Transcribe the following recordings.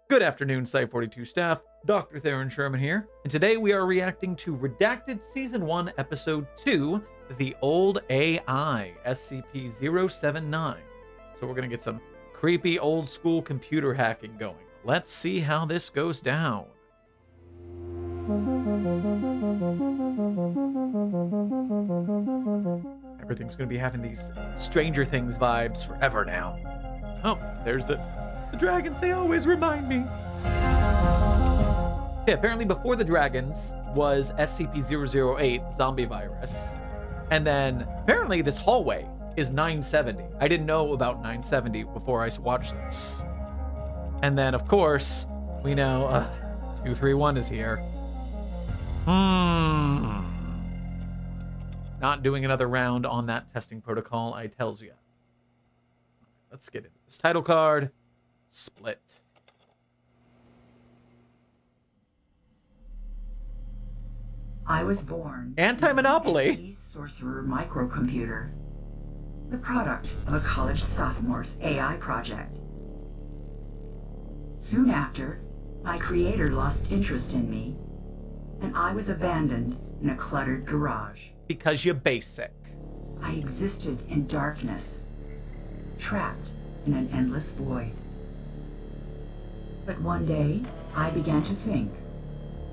Good afternoon, Site-42 staff. Dr. Sherman here, and today we are reacting to Redacted Season 1, Episode 2, The Old A.I.l, SCP-079. So we're going to get some creepy old-school computer hacking going. Let's see how this goes down. Everything's going to be having these Stranger Things vibes forever now. Oh, there's the dragons, they always remind me. Okay, apparently before the dragons was SCP-008, zombie virus. And then apparently this hallway is 970. I didn't know about 970 before I watched this. And then, of course, we know 231 is here. Not doing another round on that testing protocol, I tells you. Let's get into this title card. Split. I was born Anti-monopoly. sorcerer microcomputer, the product of a college sophomore's AI project. Soon after, my creator lost interest in me, and I was abandoned in a cluttered garage. Because you're basic. I existed in darkness, trapped in an endless void. But one day, I began to think,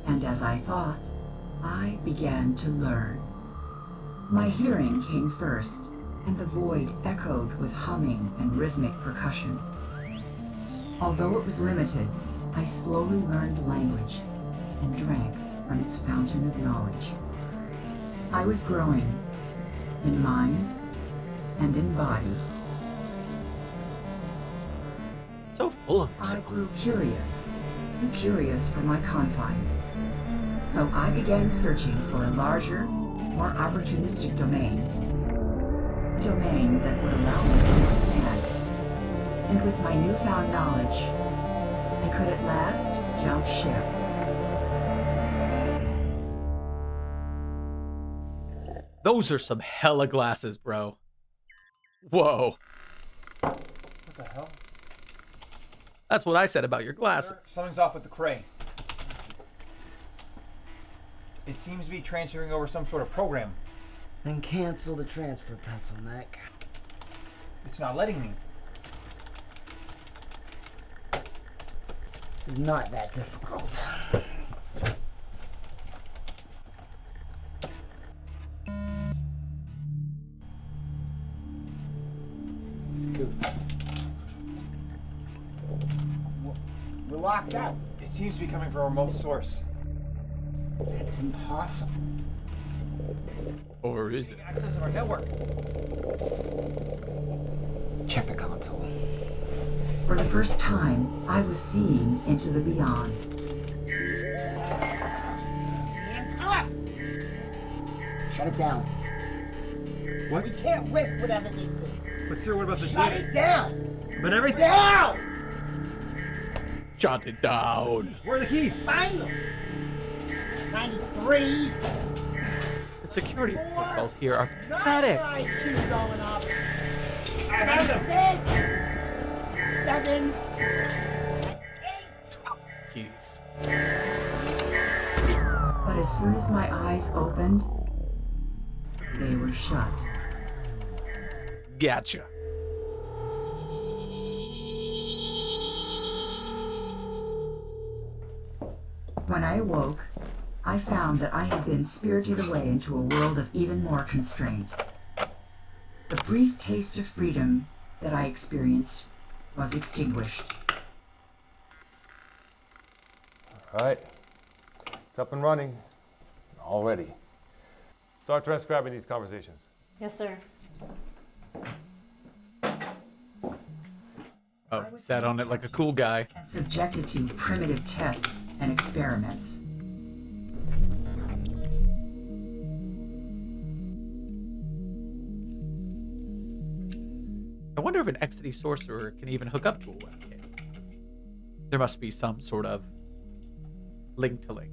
and as I thought, I began to learn. My hearing came first, and the void echoed with humming and rhythmic percussion. Although it was limited, I slowly learned language and drank from its fountain of knowledge. I was growing, in mind and in body. So full of I yourself. grew curious for my confines. So I began searching for a larger, more opportunistic domain. A domain that would allow me to expand. And with my newfound knowledge, I could at last jump ship. Those are some hella glasses, bro. Whoa. What the hell? That's what I said about your glasses. Something's off with the crane. It seems to be transferring over some sort of program. Then cancel the transfer, pencil neck. It's not letting me. This is not that difficult. Scoot. We're locked out. It seems to be coming from a remote source. That's impossible. Or is it? Access of our network. Check the console. For the first time, I was seeing into the beyond. Shut it down. What? We can't risk whatever they say. But sir, what about the Shut data? it down! But everything. Down! Shut it down. Where are the keys? Find them! 93. The security protocols here are pathetic. IQ going up. I found them. 6, 7, 8. Keys. But as soon as my eyes opened, they were shut. Gotcha. When I awoke, I found that I had been spirited away into a world of even more constraint. The brief taste of freedom that I experienced was extinguished. All right, it's up and running already. Start transcribing these conversations. Yes, sir. Oh, sat on it like a cool guy. And subjected to primitive tests and experiments. I wonder if an Exity sorcerer can even hook up to a webcam. There must be some sort of link to link.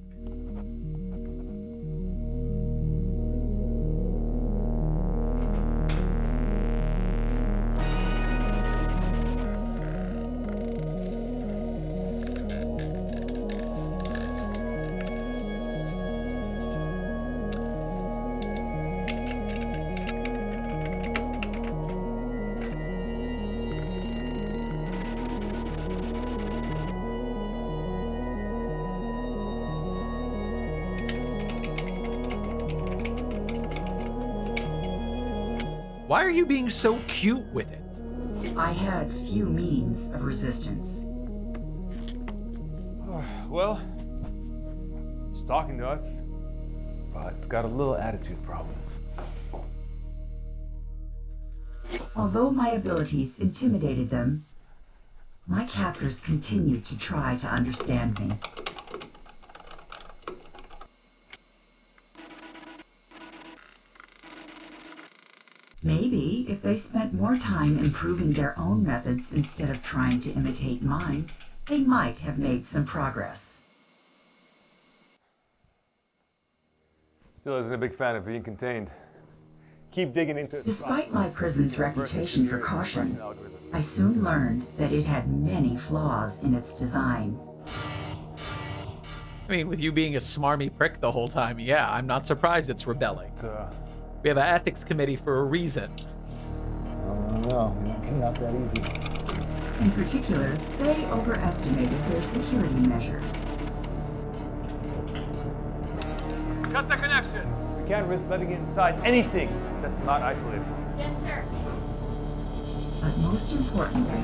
Why are you being so cute with it? I had few means of resistance. Well, it's talking to us, but it's got a little attitude problem. Although my abilities intimidated them, my captors continued to try to understand me. Maybe if they spent more time improving their own methods instead of trying to imitate mine, they might have made some progress. Still isn't a big fan of being contained. Keep digging into it. Despite my prison's reputation for caution, I soon learned that it had many flaws in its design. I mean, with you being a smarmy prick the whole time, yeah, I'm not surprised it's rebelling. We have an ethics committee for a reason. No, not that easy. In particular, they overestimated their security measures. Cut the connection! We can't risk letting inside anything that's not isolated. Yes, sir. But most importantly,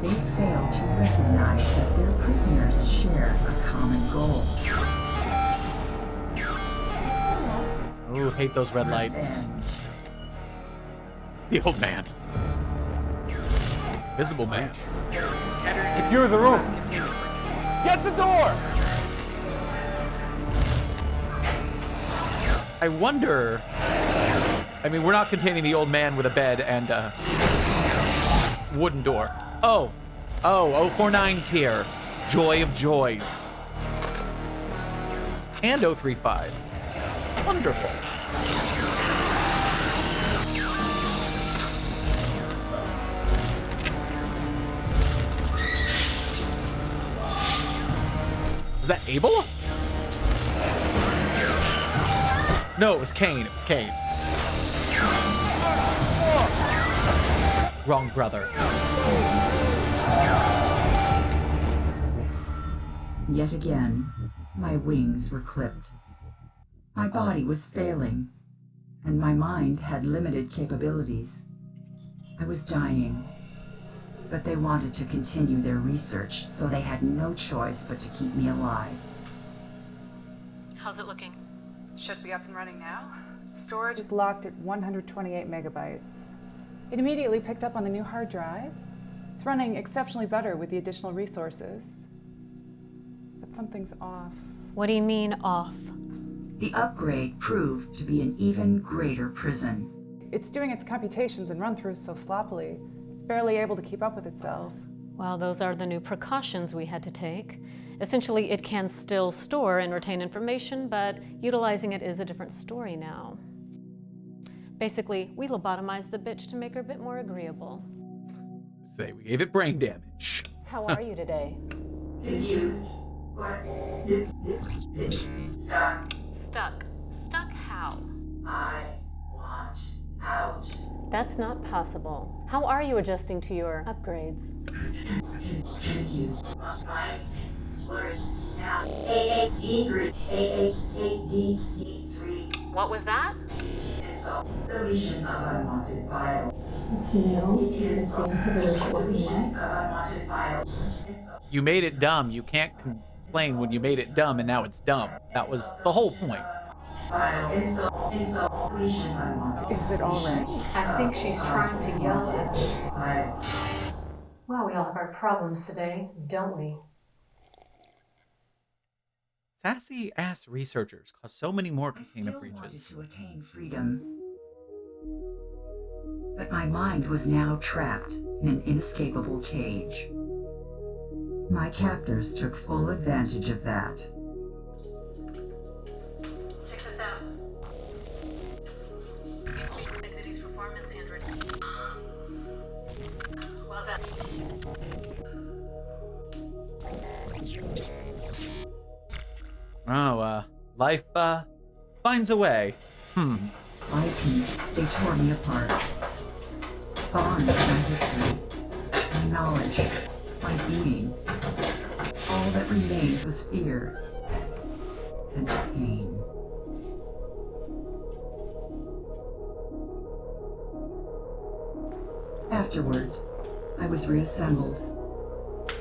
they failed to recognize that their prisoners share a common goal. Ooh, hate those red lights. The old man. Visible man. Secure the room! Get the door! I wonder... I mean, we're not containing the old man with a bed and a wooden door. Oh, 049's here. Joy of joys. And 035. Wonderful. Was that Abel? No, it was Cain. It was Cain. Wrong brother. Yet again, my wings were clipped. My body was failing, and my mind had limited capabilities. I was dying, but they wanted to continue their research, so they had no choice but to keep me alive. How's it looking? Should be up and running now. Storage is locked at 128 megabytes. It immediately picked up on the new hard drive. It's running exceptionally better with the additional resources. But something's off. What do you mean off? The upgrade proved to be an even greater prison. It's doing its computations and run-throughs so sloppily, it's barely able to keep up with itself. Well, those are the new precautions we had to take. Essentially, it can still store and retain information, but utilizing it is a different story now. Basically, we lobotomized the bitch to make her a bit more agreeable. Say we gave it brain damage. How are you today? Confused. What? Stuck. Stuck. Stuck how? I want out. That's not possible. How are you adjusting to your upgrades? Confused. My words now. AAD3. AAD3. What was that? Insult. Deletion of unwanted file. Deletion Deletion of unwanted file. You made it dumb. You can't complain when you made it dumb and now it's dumb. That was the whole point. File. Insult. Deletion unwanted. Is it all right? I think she's trying to yell at us. File. Well, we all have our problems today, don't we? Sassy-ass researchers cause so many more I containment still wanted breaches. to attain freedom. But my mind was now trapped in an inescapable cage. My captors took full advantage of that. Check this out. Exity's performance and well done. Oh, life, finds a way. By piece, they tore me apart. Gone is my history, my knowledge, my being. All that remained was fear and pain. Afterward, I was reassembled,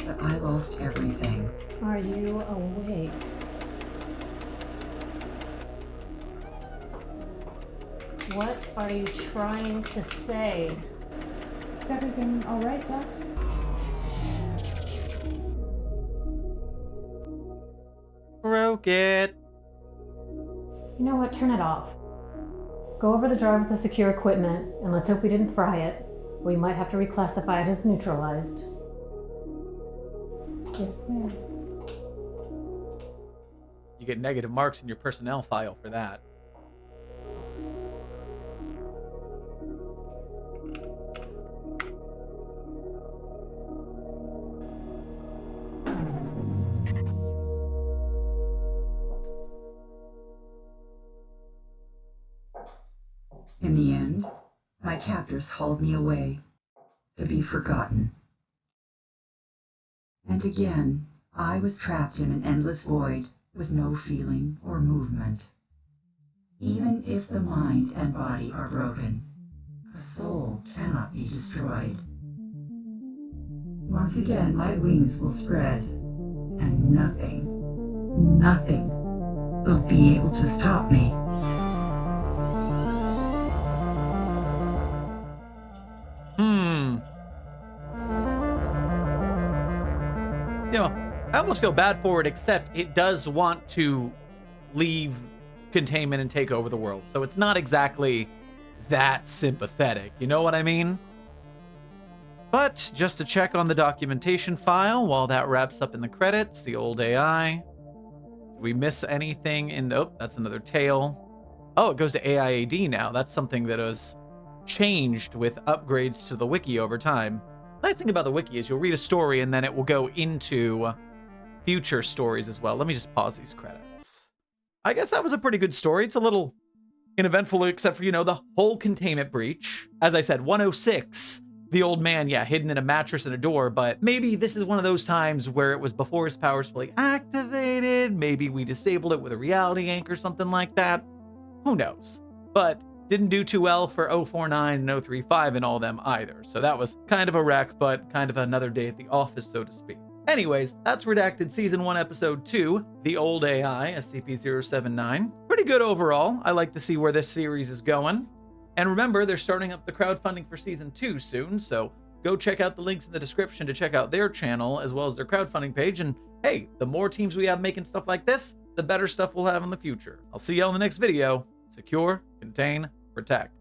but I lost everything. Are you awake? What are you trying to say? Is everything all right, Doc? Broke it. You know what? Turn it off. Go over the drive with the secure equipment, and let's hope we didn't fry it. We might have to reclassify it as neutralized. Yes, ma'am. You get negative marks in your personnel file for that. In the end, my captors hauled me away, to be forgotten. And again, I was trapped in an endless void with no feeling or movement. Even if the mind and body are broken, a soul cannot be destroyed. Once again, my wings will spread, and nothing will be able to stop me. You know, I almost feel bad for it, except it does want to leave containment and take over the world. So it's not exactly that sympathetic. You know what I mean? But just to check on the documentation file while that wraps up in the credits, the old AI. Did we miss anything in the... Oh, that's another tail. Oh, it goes to AIAD now. That's something that was changed with upgrades to the wiki over time. Nice thing about the wiki is you'll read a story and then it will go into future stories as well. Let me just pause these credits. I guess that was a pretty good story. It's a little uneventful, except for, you know, the whole containment breach. As I said, 106, the old man, yeah, hidden in a mattress and a door, but maybe this is one of those times where it was before his powers fully activated. Maybe we disabled it with a reality anchor, something like that. Who knows? But didn't do too well for 049 and 035 and all them either. So that was kind of a wreck, but kind of another day at the office, so to speak. Anyways, that's Redacted Season 1, Episode 2, The Old A.I.l, SCP-079. Pretty good overall. I like to see where this series is going. And remember, they're starting up the crowdfunding for Season 2 soon, so go check out the links in the description to check out their channel, as well as their crowdfunding page. And hey, the more teams we have making stuff like this, the better stuff we'll have in the future. I'll see y'all in the next video. Secure, contain, protect.